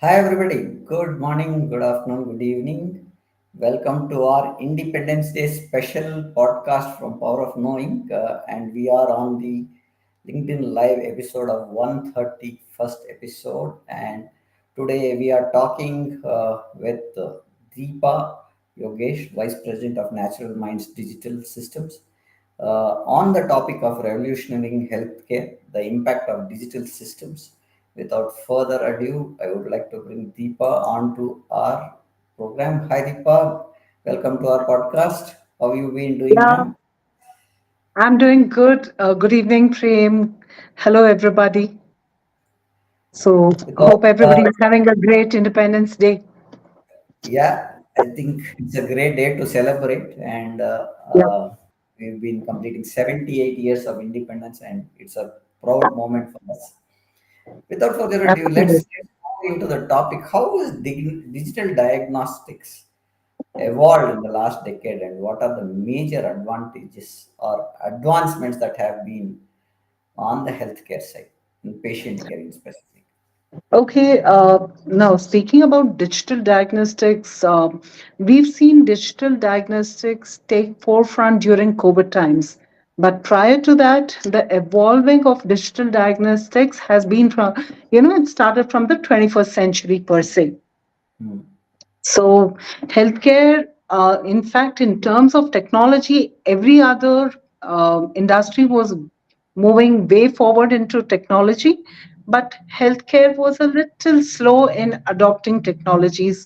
Hi, everybody. Good morning, good afternoon, good evening. Welcome to our Independence Day special podcast from Power of Knowing. And we are on the LinkedIn Live episode of 131st episode. And today we are talking with Deepa Yogeesh, Vice President of Natural Minds Digital Systems, on the topic of revolutionizing healthcare, the impact of digital systems. Without further ado, I would like to bring Deepa onto our program. Hi, Deepa. Welcome to our podcast. How you been doing, Yeah, ma'am? I'm doing good. Good evening, Prem. Hello, everybody. So, Because, hope everybody is having a great Independence Day. yeah, I think it's a great day to celebrate. And Yeah, we've been completing 78 years of independence, and it's a proud moment for us. Without further ado, let's absolutely. go into the topic. How is digital diagnostics evolved in the last decade, and what are the major advantages or advancements that have been on the healthcare side, in patient care in specific? Okay, now speaking about digital diagnostics, we've seen digital diagnostics take forefront during COVID times. But prior to that, the evolving of digital diagnostics has been from, it started from the 21st century per se. Hmm. So, healthcare, in fact, in terms of technology, every other industry was moving way forward into technology, but healthcare was a little slow in adopting technologies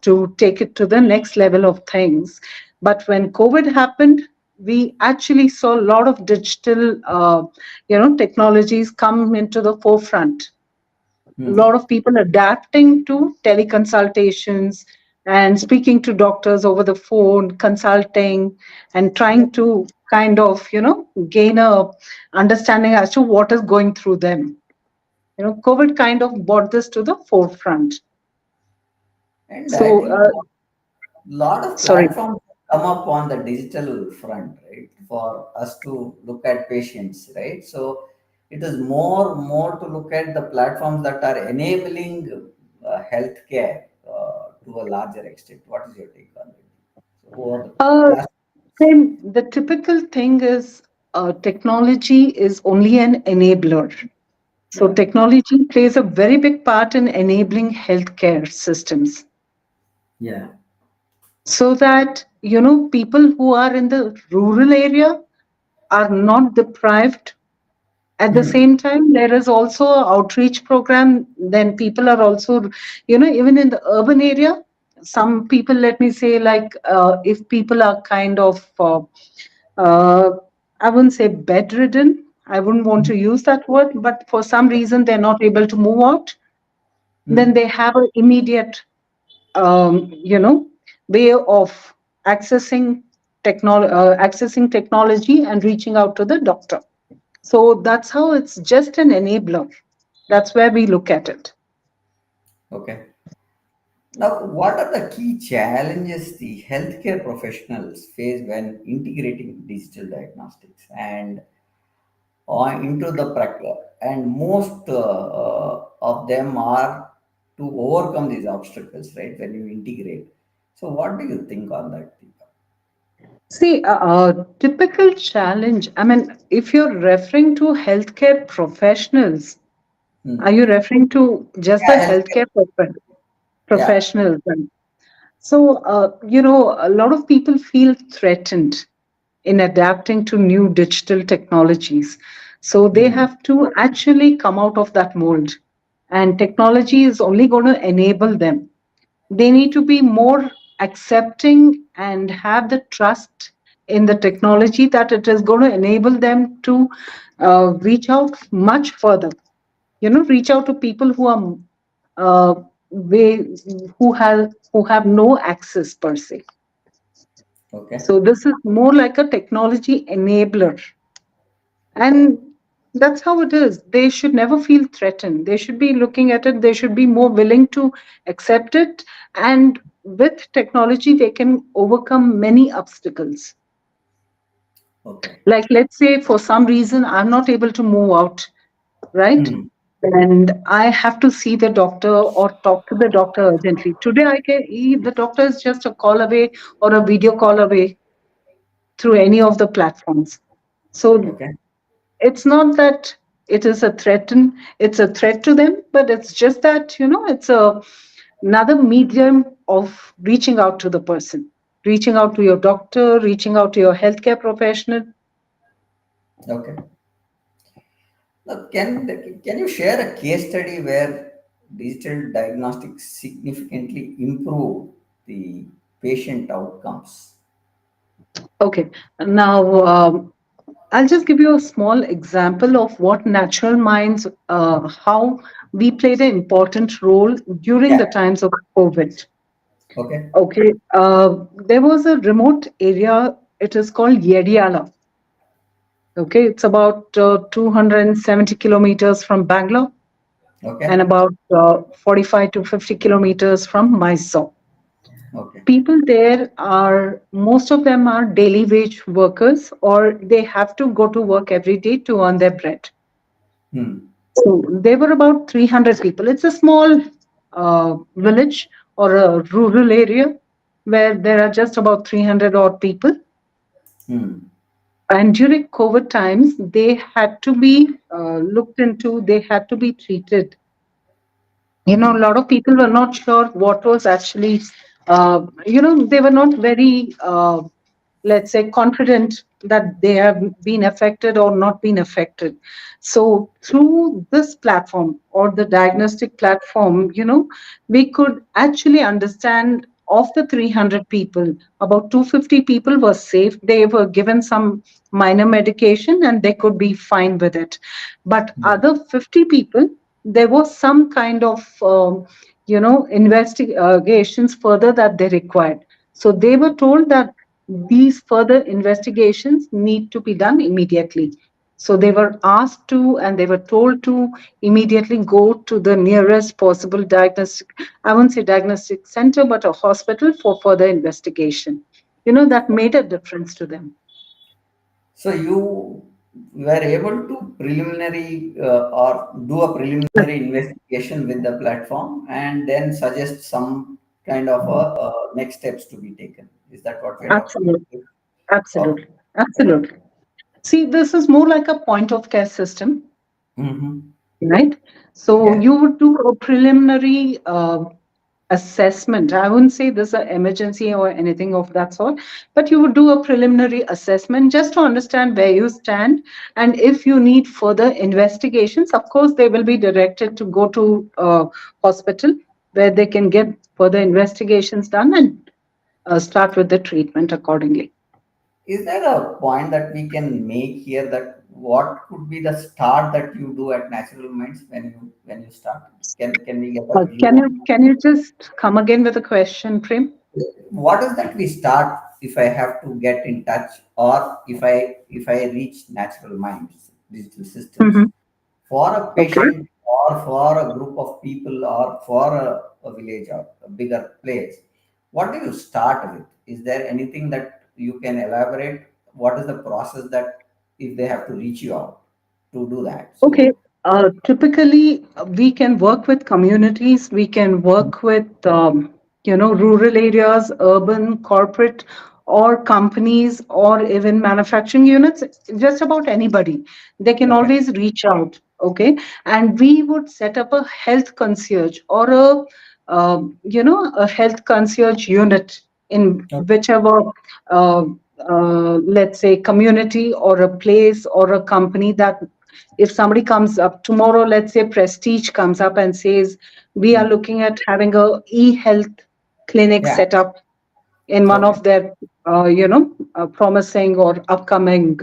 to take it to the next level of things. But when COVID happened, we actually saw a lot of digital, technologies come into the forefront. A Hmm. lot of people adapting to teleconsultations and speaking to doctors over the phone, consulting, and trying to kind of, gain a understanding as to what is going through them. COVID kind of brought this to the forefront. And I So, think lot of sorry. platforms come up on the digital front, right, for us to look at patients, right? So it is more to look at the platforms that are enabling healthcare to a larger extent. What is your take on it? So who are the Uh, platforms? Then the typical thing is technology is only an enabler. So Yeah. technology plays a very big part in enabling healthcare systems Yeah. so that people who are in the rural area are not deprived. At the Hmm. same time, there is also a outreach program. Then people are also, even in the urban area, some people, let me say, like if people are kind of uh, I wouldn't say bedridden. I wouldn't want to use that word, but for some reason they're not able to move out. Then Hmm. they have an immediate, way of accessing accessing technology and reaching out to the doctor. So that's how it's just an enabler. That's where we look at it. Okay. Now, what are the key challenges the healthcare professionals face when integrating digital diagnostics and into the practice? And most of them are to overcome these obstacles, right? When you integrate. So, what do you think on that, Deepa? See, a typical challenge. I mean, if you're referring to healthcare professionals, are Hmm. you referring to just the Yeah, healthcare. healthcare Yeah. professionals? So, a lot of people feel threatened in adapting to new digital technologies. So, they Hmm. have to actually come out of that mold. And technology is only going to enable them. They need to be more accepting and have the trust in the technology that it is going to enable them to reach out much further. Reach out to people who are uh, way, who have no access per se. Okay. So this is more like a technology enabler, and that's how it is. They should never feel threatened. They should be looking at it. They should be more willing to accept it, and with technology, they can overcome many obstacles. Okay. Like, let's say for some reason I'm not able to move out, right? Hmm. and I have to see the doctor or talk to the doctor urgently. Today, the doctor is just a call away or a video call away through any of the platforms. So Okay. it's not that it's a threat to them, but it's just that, it's another medium of reaching out to the person, reaching out to your doctor, reaching out to your healthcare professional. Okay. Now, can you share a case study where digital diagnostics significantly improve the patient outcomes? Okay, now I'll just give you a small example of what Natural Minds, how we played an important role during Yeah. the times of COVID. Okay. Okay, there was a remote area. It is called Yediala. Okay, it's about 270 kilometers from Bangalore and Okay. about 45 to 50 kilometers from Mysore. Okay. People there are, most of them are daily wage workers, or they have to go to work every day to earn their bread. Hmm. So there were about 300 people. It's a small village or a rural area where there are just about 300 odd people. Hmm. And during COVID times, they had to be looked into, they had to be treated. A Hmm. lot of people were not sure what was actually, they were not very, let's say, confident that they have been affected or not been affected. So through this platform or the diagnostic platform, we could actually understand of the 300 people, about 250 people were safe. They were given some minor medication and they could be fine with it. But Hmm. other 50 people, there was some kind of investigations further that they required. So they were told that these further investigations need to be done immediately. So they were asked to, and they were told to immediately go to the nearest possible diagnostic, I won't say diagnostic center, but a hospital for further investigation. That made a difference to them. So you were able to preliminary or do a preliminary investigation with the platform and then suggest some kind of next steps to be taken. Is that what we are talking about? Absolutely. Okay. Absolutely. Okay. Absolutely. See, this is more like a point of care system, Mm-hmm. right? So Yeah. you would do a preliminary assessment. I wouldn't say this is an emergency or anything of that sort, but you would do a preliminary assessment just to understand where you stand. And if you need further investigations, of course, they will be directed to go to hospital where they can get further investigations done and start with the treatment accordingly. Is there a point that we can make here that what could be the start that you do at Natural Minds when you start? Can we get a view Can on you can you just come again with a question, Prem? what is that we start if I have to get in touch or if I reach Natural Minds digital systems Hmm. for a Okay. patient or for a group of people or for a village or a bigger place? What do you start with? Is there anything that you can elaborate? What is the process that if they have to reach you out to do that? Okay. So Typically, we can work with communities. We can work with, rural areas, urban, corporate, or companies, or even manufacturing units. Just about anybody. They can okay. always reach out. Okay, and we would set up a health concierge or a health concierge unit in Okay. whichever, uh, let's say, community or a place or a company that if somebody comes up tomorrow, let's say Prestige comes up and says, we are Hmm. looking at having a e-health clinic Yeah. set up in one Okay. of their, promising or upcoming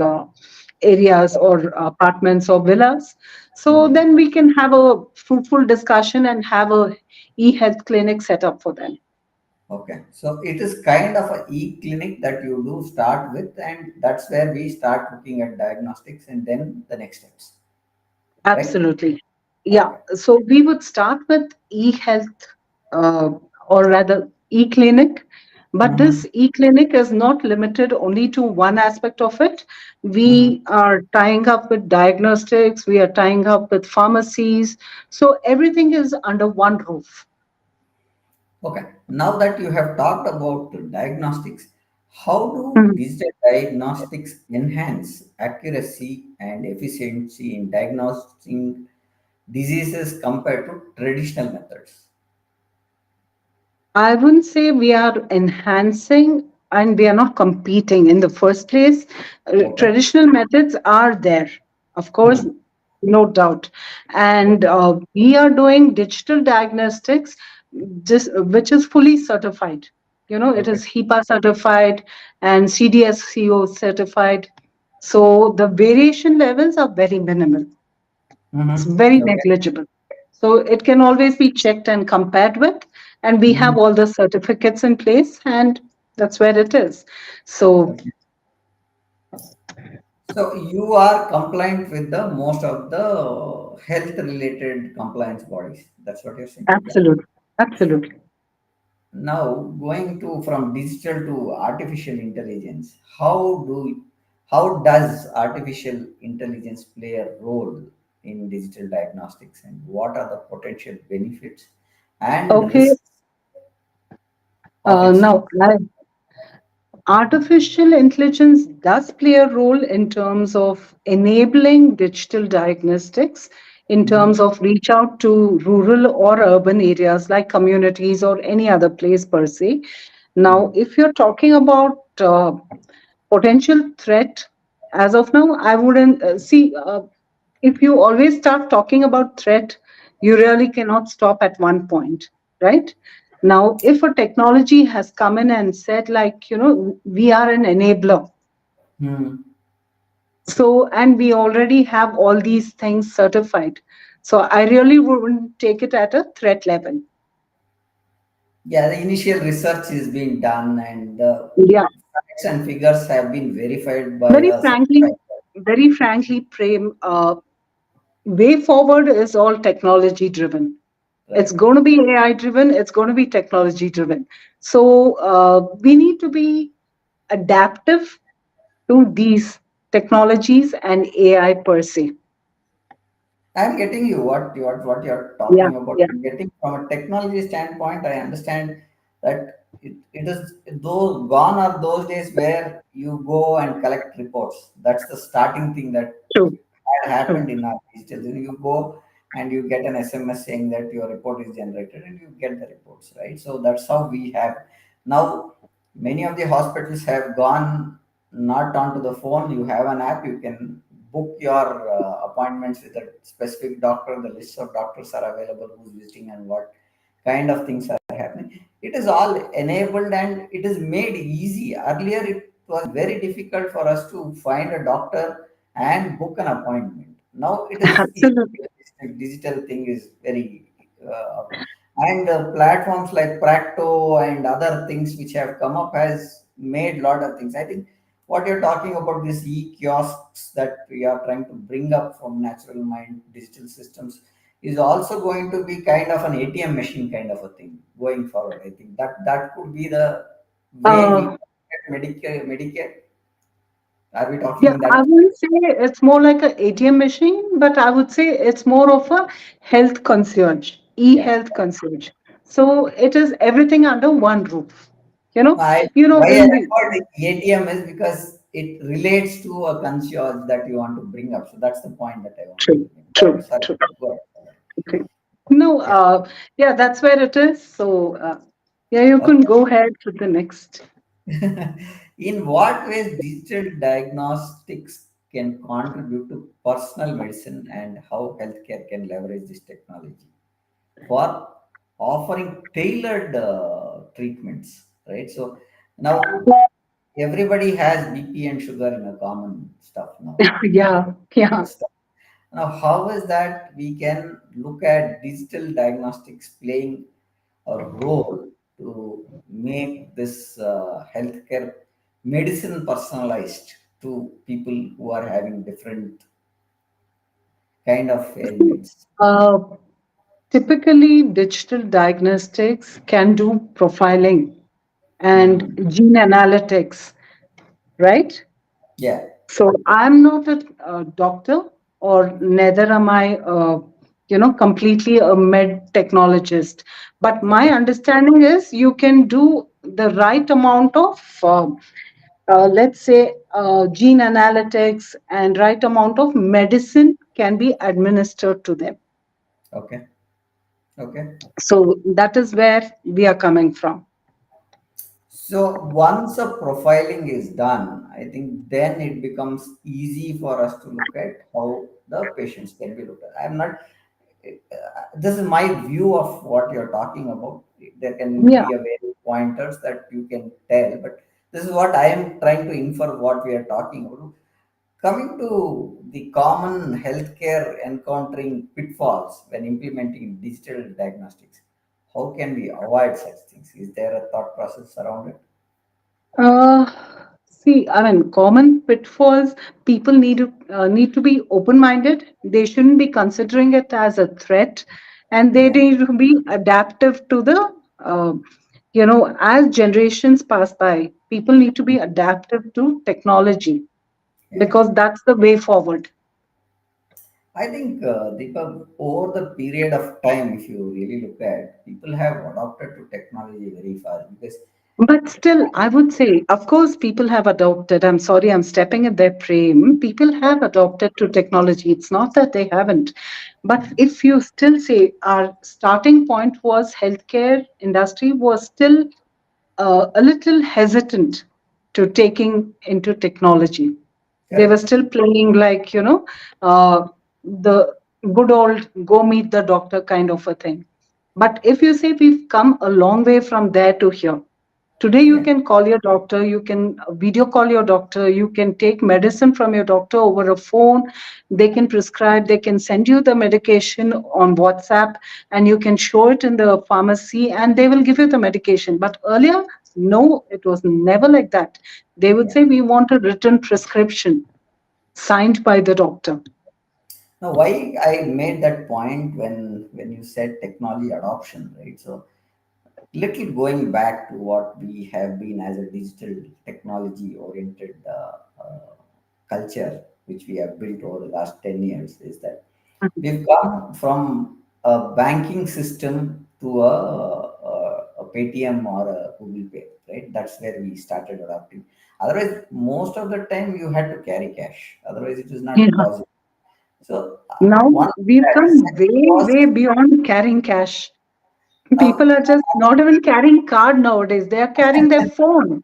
areas or apartments or villas. So Hmm. then we can have a fruitful discussion and have a e-health clinic set up for them. Okay, so it is kind of a e-clinic that you do start with, and that's where we start looking at diagnostics and then the next steps, right? Absolutely. Yeah. Okay. So we would start with e-health, uh, or rather e-clinic. But Mm-hmm. this e-clinic is not limited only to one aspect of it. Mm-hmm. We are tying up with diagnostics, we are tying up with pharmacies. So everything is under one roof. Okay. Now that you have talked about diagnostics, how do Hmm. digital diagnostics enhance accuracy and efficiency in diagnosing diseases compared to traditional methods? I wouldn't say we are enhancing and we are not competing in the first place. Okay. Traditional methods are there, of course, Hmm. no doubt. And Okay. we are doing digital diagnostics, just, which is fully certified. It Okay. is HIPAA certified and CDSCO certified. So the variation levels are very minimal. It's very Mm-hmm. Okay. negligible. So it can always be checked and compared with, and we Mhm. have all the certificates in place, and that's where it is. So Okay. So you are compliant with the most of the health related compliance bodies. That's what you're saying. Yeah. absolutely, absolutely. Now going to from digital to artificial intelligence, how does artificial intelligence play a role in digital diagnostics, and what are the potential benefits and Okay. risks of its use? Now, artificial intelligence does play a role in terms of enabling digital diagnostics, in Mhm. terms of reach out to rural or urban areas like communities or any other place per se. Now, Mm. if you're talking about potential threat, as of now, I wouldn't see. If you always start talking about threat, you really cannot stop at one point, right? Now, if a technology has come in and said, like, we are an enabler, Hmm. so, and we already have all these things certified. So, I really wouldn't take it at a threat level. Yeah, the initial research is being done, and the Yeah. facts and figures have been verified by Very a frankly, certified body, very frankly, Prem, way forward is all technology driven. It's right? going to be AI driven, it's going to be technology driven. So we need to be adaptive to these technologies and AI per se. I'm getting you what you're Yeah, talking about. yeah, I'm getting from a technology standpoint. I understand that it is those gone are those days where you go and collect reports. That's the starting thing that true, had true. happened in our digital. You go and you get an SMS saying that your report is generated, and you get the reports, right? So that's how we have now. Many of the hospitals have gone not onto the phone. You have an app. You can book your appointments with a specific doctor. The list of doctors are available, who's visiting and what kind of things are happening. It is all enabled and it is made easy. Earlier, it was very difficult for us to find a doctor and book an appointment. Now it is easy. Absolutely. Digital thing is very and platforms like Practo and other things which have come up has made lot of things. I think what you're talking about, these e-kiosks that we are trying to bring up from natural mind digital systems, is also going to be kind of an ATM machine kind of a thing going forward. I think that could be the way we Uh, get Medicare. Medicare. Are we yeah, talking I that? wouldn't say it's more like a ATM machine, but I would say it's more of a health concierge, Yeah. e-health concierge. So it is everything under one roof. You know, Why I in the record ATM is because it relates to a concierge that you want to bring up. So that's the point that I wanted true, to make. Go ahead. true, Sorry. true. Go ahead. Okay. No, Yeah. yeah, that's where it is. So, yeah, you can Okay. go ahead to the next. In what ways digital diagnostics can contribute to personal medicine, and how healthcare can leverage this technology for offering tailored treatments, right? So now everybody has BP and sugar in a common stuff now. Yeah, yeah. Stuff. Now, how is that we can look at digital diagnostics playing a role to make this healthcare medicine personalized to people who are having different kind of ailments? Uh, Typically, digital diagnostics can do profiling and Hmm. gene analytics, right? Yeah. So I'm not a, doctor, or neither am I, completely a med technologist. But my Okay. understanding is you can do the right amount of, let's say, gene analytics, and right amount of medicine can be administered to them. Okay. Okay. So that is where we are coming from. So once a profiling is done, I think then it becomes easy for us to look at how the patients can be looked at. I'm not. This is my view of what you're talking about. There can Yeah. be a various pointers that you can tell, but this is what I am trying to infer what we are talking about. Coming to the common healthcare encountering pitfalls when implementing digital diagnostics, how can we avoid such things? Is there a thought process around it? Uh, See, I mean, common pitfalls. People need to be open-minded. They shouldn't be considering it as a threat, and they Yeah, need to be adaptive to the. As generations pass by, people need to be adaptive to technology, yeah. because that's the way forward. I think, Deepa, over the period of time, if you really look at, people have adopted to technology very fast because, But still, I would say, of course, people have adopted. I'm sorry, I'm stepping in their frame. People have adopted to technology. It's not that they haven't. But if you still say our starting point was healthcare industry was still a little hesitant to taking into technology. They were correct. still playing like, the good old go meet the doctor kind of a thing. But if you say we've come a long way from there to here, today you Yeah, can call your doctor, you can video call your doctor, you can take medicine from your doctor over a phone. They can prescribe, they can send you the medication on WhatsApp, and you can show it in the pharmacy and they will give you the medication. But earlier, no, it was never like that. They would yeah. say, we want a written prescription signed by the doctor. Now, why I made that point when you said technology adoption, right? So, little going back to what we have been as a digital technology oriented culture, which we have built over the last 10 years, is that Mhm. we've come from a banking system to a Paytm or a Google Pay, right? That's where we started adopting. Otherwise, most of the time you had to carry cash. Otherwise, it is not Yeah. possible. So, Now one of we've that. come Second way, was, way beyond carrying cash. now, People are just not even carrying card nowadays. They are carrying their phone.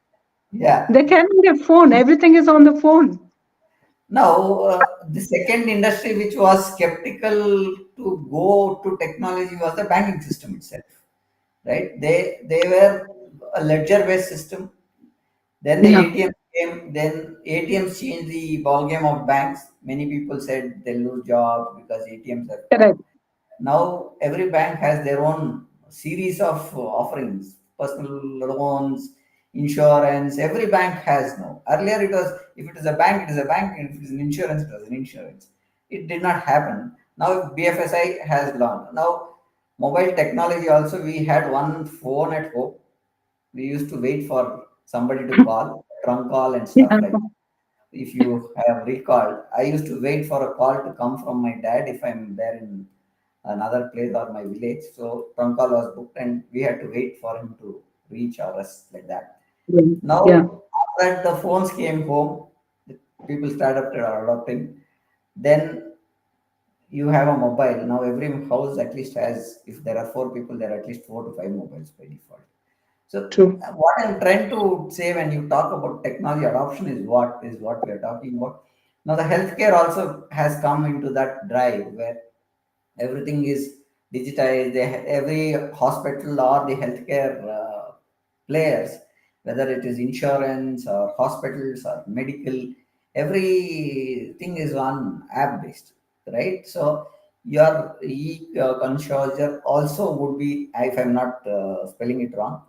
yeah. They're carrying their phone. Everything is on the phone. Now, the second industry which was skeptical to go to technology was the banking system itself, right? They were a ledger-based system. Then the Yeah, ATM came. Then ATMs changed the ball game of banks. Many people said they'll lose jobs because ATMs have come. correct. Now every bank has their own series of offerings, personal loans, insurance. Every bank has now. Earlier it was if it is a bank, it is a bank, and if it is an insurance, it was an insurance. It did not happen. Now BFSI has launched. Now mobile technology also, we had one phone at home. We used to wait for somebody to call, trunk call and stuff Yeah, like that. If you have recalled, I used to wait for a call to come from my dad if I'm there in another place or my village. So trunk call was booked and we had to wait for him to reach or us like that. yeah, yeah. Now, after the phones came home, the people started adopting. Then you have a mobile. Now every house at least has, if there are four people, there are at least 4 to 5 mobiles by default. So True. what I'm trying to say when you talk about technology adoption is what we are talking about. Now the healthcare also has come into that drive where everything is digitized. Every hospital or the healthcare players, whether it is insurance or hospitals or medical, everything is on app based, right? So your e-consulter also would be, if I'm not spelling it wrong,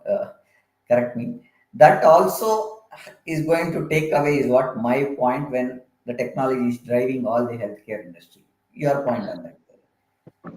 correct me. That also is going to take away, is what my point when the technology is driving all the healthcare industry. Your point on that.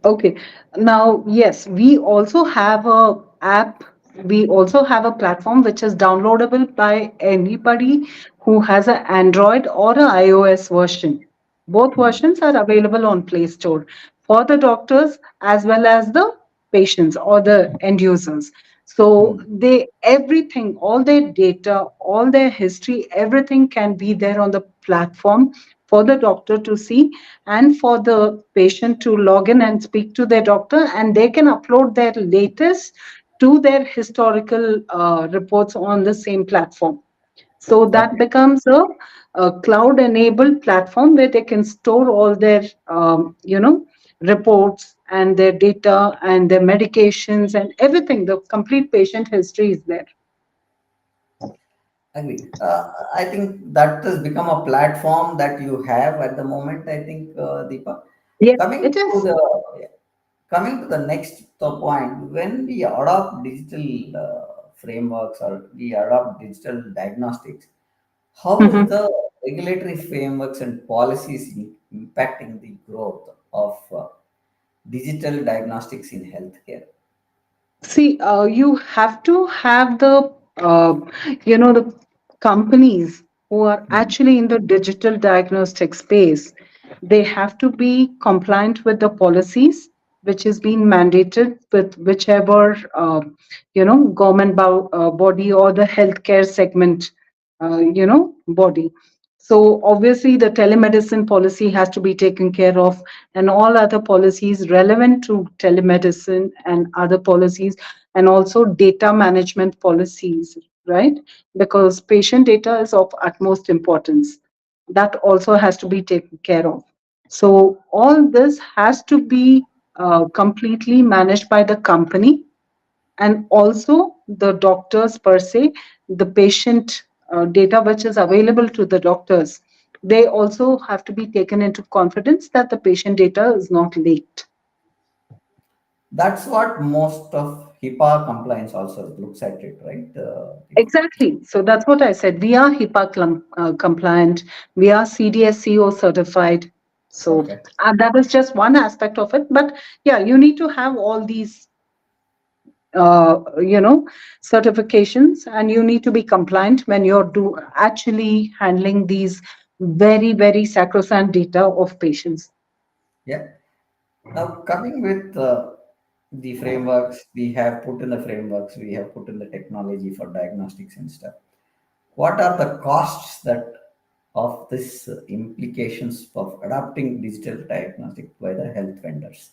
Okay. Now, yes, we also have a app. we also have a platform which is downloadable by anybody who has an Android or a iOS version. Both Hmm. versions are available on Play Store for the doctors as well as the patients or the end users. So Hmm. they everything, all their data, all their history, everything can be there on the platform for the doctor to see and for the patient to log in and speak to their doctor, and they can upload their latest to their historical reports on the same platform. So that Okay. becomes a cloud enabled platform where they can store all their, reports and their data and their medications and everything. The complete patient history is there. Agree. I think that has become a platform that you have at the moment. I think, Deepa. Yes, Coming it to is. the coming to the next point, when we adopt digital frameworks or we adopt digital diagnostics, how is Mhm. the regulatory frameworks and policies impacting the growth of digital diagnostics in healthcare? See, you have to have uh, the companies who are Hmm. actually in the digital diagnostic space. They have to be compliant with the policies, which is being mandated with whichever, government body or the healthcare segment, body. So obviously, the telemedicine policy has to be taken care of, and all other policies relevant to telemedicine and other policies, and also data management policies, right? Because patient data is of utmost importance. That also has to be taken care of. So all this has to be completely managed by the company, and also the doctors per se, the patient data which is available to the doctors, they also have to be taken into confidence that the patient data is not leaked. That's what most of HIPAA compliance also looks at it, right, Deepa? Exactly. So that's what I said. We are HIPAA compliant. We are CDSCO certified. So Okay. that is just one aspect of it. But yeah, you need to have all these, certifications, and you need to be compliant when you're actually handling these very, very sacrosanct data of patients. Yeah. Now, coming with the frameworks, we have put in the frameworks, we have put in the technology for diagnostics and stuff. What are the costs that of this implications of adopting digital diagnostic by the health vendors,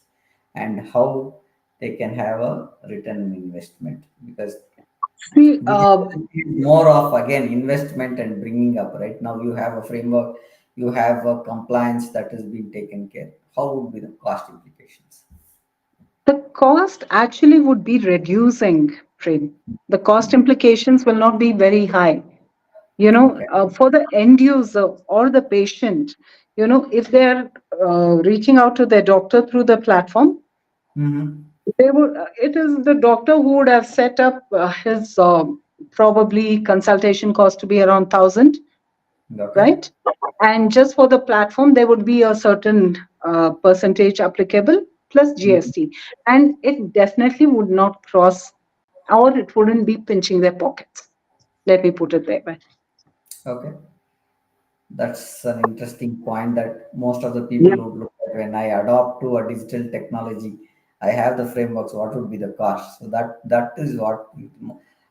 and how they can have a return on investment? Because See, digital is more of again investment and bringing up. Right now, you have a framework, you have a compliance that is being taken care. How would be the cost implications? the cost actually would be reducing, Prem. The cost implications will not be very high. Okay. For the end user or the patient, if they're reaching out to their doctor through the platform, Mm-hmm. it is the doctor who would have set up his probably consultation cost to be around 1,000, Okay. right? And just for the platform, there would be a certain percentage applicable plus Mhm. GST. And it definitely would not cross, or it wouldn't be pinching their pockets. Let me put it that way. Okay. That's an interesting point that most of the people Yeah. would look at when I adopt to a digital technology. I have the frameworks. What would be the cost? So that is what.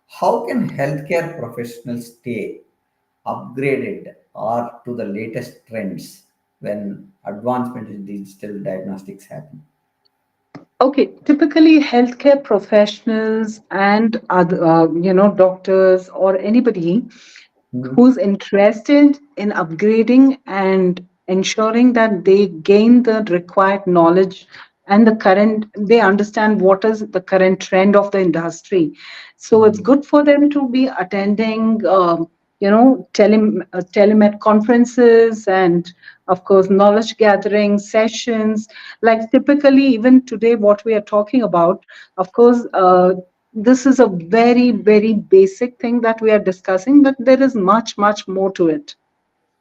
How can healthcare professionals stay upgraded or to the latest trends when advancement in digital diagnostics happen? Okay, typically healthcare professionals and other, doctors or anybody Mhm. who's interested in upgrading and ensuring that they gain the required knowledge and they understand what is the current trend of the industry. So it's Mhm. good for them to be attending, telemed conferences, and of course knowledge gathering sessions. Like typically even today what we are talking about, of course, this is a very, very basic thing that we are discussing, but there is much, much more to it,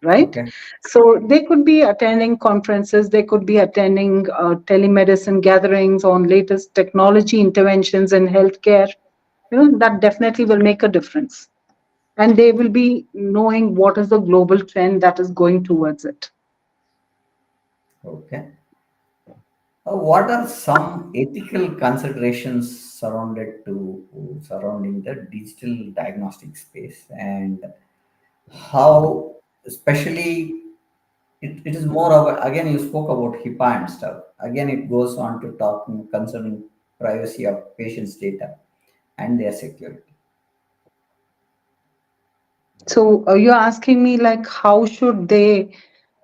right? Okay. So they could be attending conferences, they could be attending telemedicine gatherings on latest technology interventions in healthcare, that definitely will make a difference. And they will be knowing what is the global trend that is going towards it. Okay. What are some ethical considerations surrounding the digital diagnostic space, and how, especially, it is more of, again, you spoke about HIPAA and stuff. Again, it goes on to talk concerning privacy of patients' data and their security. So you're asking me like how should they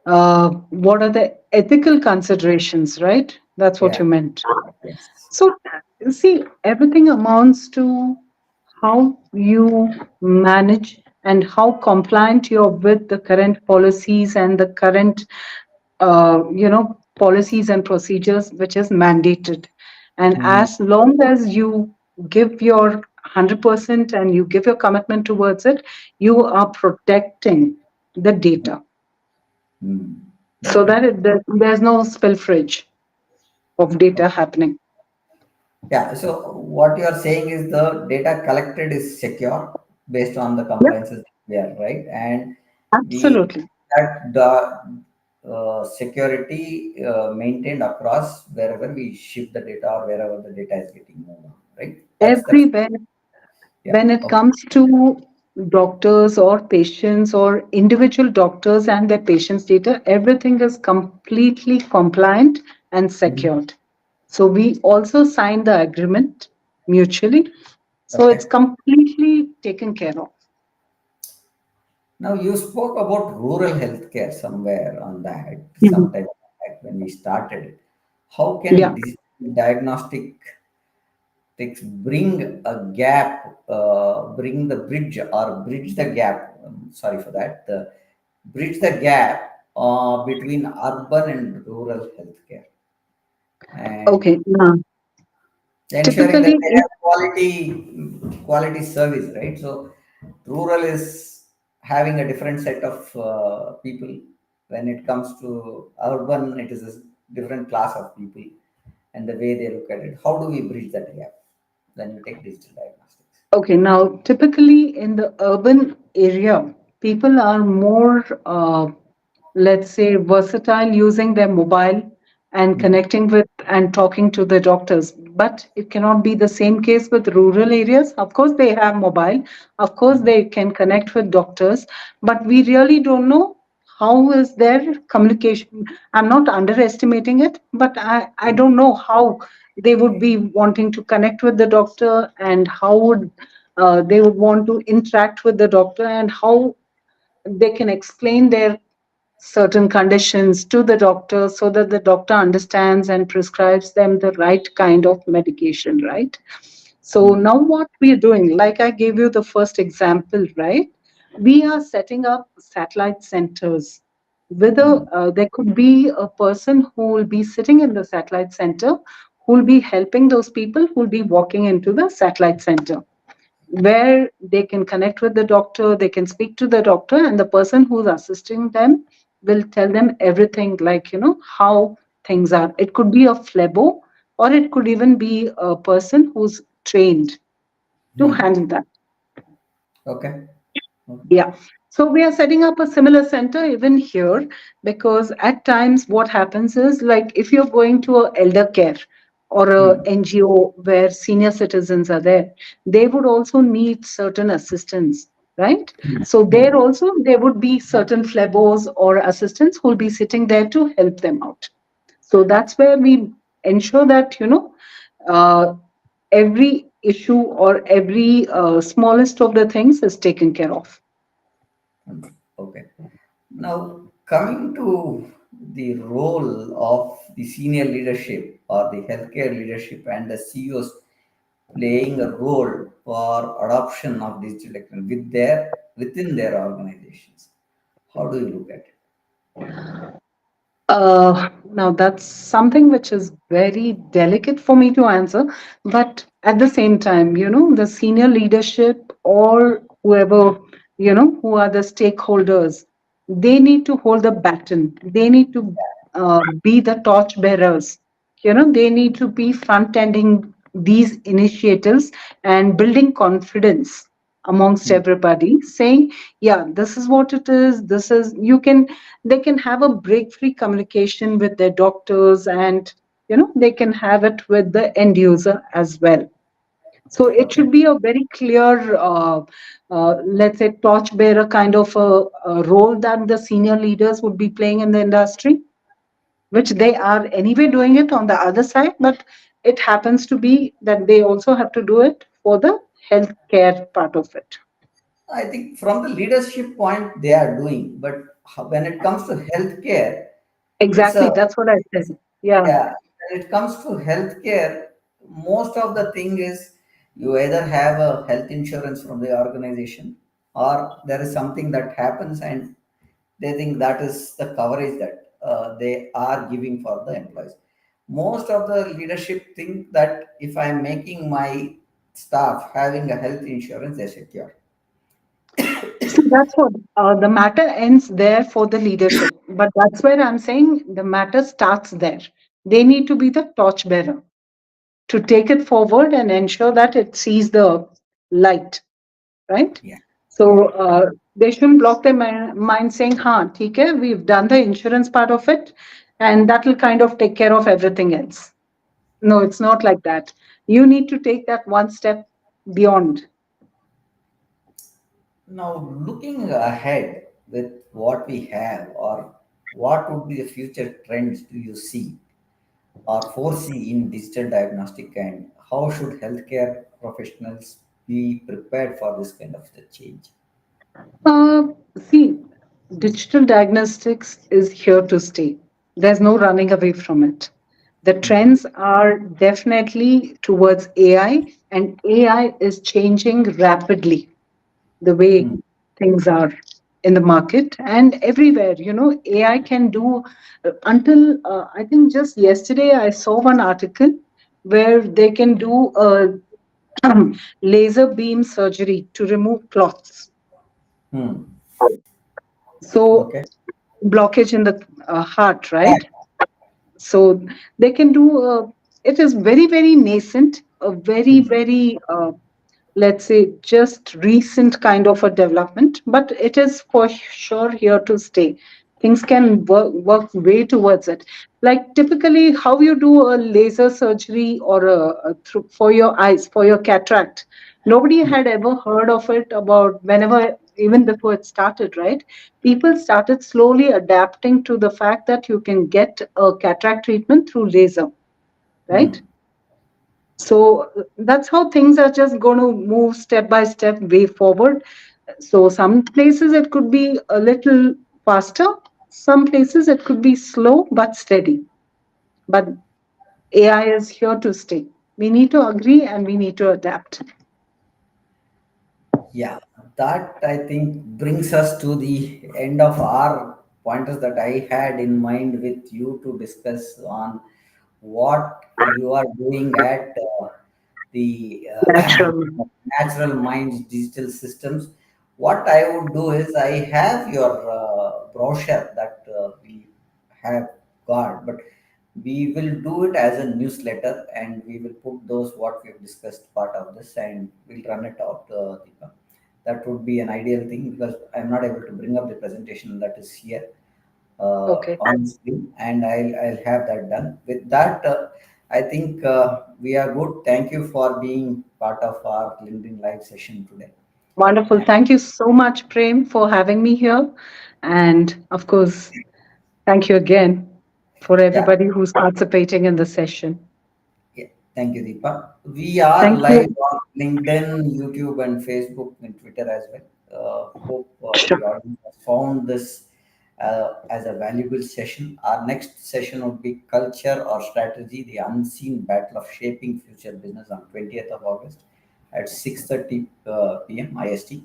what are the ethical considerations, right? That's what Yeah. you meant. Yes. So, see, everything amounts to how you manage and how compliant you're with the current policies and the current, policies and procedures which is mandated. And Mm, as long as you give your 100% and you give your commitment towards it, you are protecting the data mm. so Okay. that there's no spill fridge of data happening. Yeah. So what you are saying is the data collected is secure based on the Yep, compliances there, right? And we absolutely. that the security maintained across wherever we ship the data or wherever the data is getting moved on, right? That's Everywhere, yeah. when it Okay. comes to doctors or patients or individual doctors and their patients' data, everything is completely compliant and Mhm. secured. So we also sign the agreement mutually. So it's Okay. completely taken care of. Now you spoke about rural healthcare somewhere on that Mhm. sometime back when we started it. How can Yeah. digital diagnostic bring the bridge or bridge the gap. Sorry for that. Bridge the gap between urban and rural healthcare, and Okay. Now, ensuring that typically, they have quality service, right? So rural is having a different set of people. When it comes to urban, it is a different class of people, and the way they look at it. How do we bridge that gap when you take digital diagnostics? okay, now typically in the urban area, people are more, let's say, versatile using their mobile and Mhm. connecting with and talking to the doctors. But it cannot be the same case with rural areas. Of course, they have mobile, of course, Mhm. they can connect with doctors, but we really don't know how is their communication. I'm not underestimating it, but I don't know how they would be wanting to connect with the doctor and how would they would want to interact with the doctor and how they can explain their certain conditions to the doctor so that the doctor understands and prescribes them the right kind of medication, right? So Mm. now what we are doing, like I gave you the first example, right? We are setting up satellite centers. Whether Mm. there could be a person who will be sitting in the satellite center, who will be helping those people who will be walking into the satellite center where they can connect with the doctor, they can speak to the doctor, and the person who's assisting them will tell them everything, like, how things are. It could be a flebo, or it could even be a person who's trained to Mm. handle that. Okay. Okay. Yeah. So we are setting up a similar center even here because at times what happens is like if you're going to a elder care or a Mm. NGO where senior citizens are there, they would also need certain assistance, right? So Mm. there also there would be certain flebos or assistants who will be sitting there to help them out. So that's where we ensure that uh, every issue or every smallest of the things is taken care of. Okay. Now, coming to the role of the senior leadership or the healthcare leadership and the CEOs playing a role for adoption of digital technology within their organizations. How do you look at it? Now, that's something which is very delicate for me to answer. But at the same time, the senior leadership or whoever, who are the stakeholders, they need to hold the baton. They need to be the torch bearers. They need to be front ending these initiatives and building confidence amongst Hmm. everybody, saying, yeah, this is what it is, this is, you can, they can have a break free communication with their doctors, and they can have it with the end user as well. So it Okay. should be a very clear, let's say, torchbearer kind of a role that the senior leaders would be playing in the industry, which they are anyway doing it on the other side, but it happens to be that they also have to do it for the healthcare part of it. I think from the leadership point they are doing, but when it comes to healthcare, it's Exactly, a that's what I it's, said. Yeah. yeah. When it comes to healthcare, most of the thing is you either have a health insurance from the organization, or there is something that happens and they think that is the coverage that they are giving for the employees. Most of the leadership think that if I'm making my staff having a health insurance, they're secure. So that's what the matter ends there for the leadership. But that's where I'm saying the matter starts there. They need to be the torchbearer to take it forward and ensure that it sees the light, right? Yeah, So yeah. they shouldn't block their mind saying, "Ha, theek hai, we've done the insurance part of it, and that will kind of take care of everything else." No, it's not like that. You need to take that one step beyond. Now, looking ahead with what we have, or what would be the future trends do you see or foresee in digital diagnostic, and how should healthcare professionals be prepared for this kind of the change? Uh, See, digital diagnostics is here to stay. There's no running away from it. The Hmm. trends are definitely towards AI, and AI is changing rapidly the way Hmm. things are in the market and everywhere. AI can do until I think just yesterday I saw one article where they can do a laser beam surgery to remove clots. Hmm. So Okay. blockage in the heart, Yeah. right? So they can do it is very very nascent, a very Hmm. very let's say just recent kind of a development, but it is for sure here to stay. Things can work way towards it, like typically how you do a laser surgery or for your eyes, for your cataract. Nobody Hmm. had ever heard of it about whenever, even before it started, right? People started slowly adapting to the fact that you can get a cataract treatment through laser, right? Hmm. So that's how things are just going to move step by step way forward. So some places it could be a little faster, some places it could be slow but steady. But AI is here to stay. We need to agree and we need to adapt. Yeah, that I think brings us to the end of our pointers that I had in mind with you to discuss on what you are doing at the Natural. natural minds digital systems. What I would do is I have your brochure that we have got, but we will do it as a newsletter and we will put those what we've discussed part of this and we'll run it out. Deepa. That would be an ideal thing because I'm not able to bring up the presentation that is here Okay. on screen, and I'll have that done. With that, I think we are good. Thank you for being part of our LinkedIn live session today. Wonderful. Thank you so much, Prem, for having me here. And of course, thank you again for Yeah, everybody who's participating in the session. yeah. Thank you, Deepa. We are Thank you. live on LinkedIn, YouTube, and Facebook and Twitter as well. Hope Sure. the audience has found this as a valuable session. Our next session would be Culture or Strategy, the Unseen Battle of Shaping Future Business on 20th of August at 6:30 p.m. IST.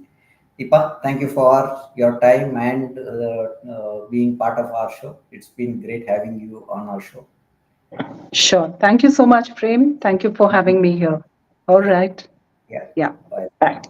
Deepa, thank you for your time and being part of our show. It's been great having you on our show. Sure. Thank you so much, Prem. Thank you for having me here. All right. Yeah, Yeah. bye. Bye.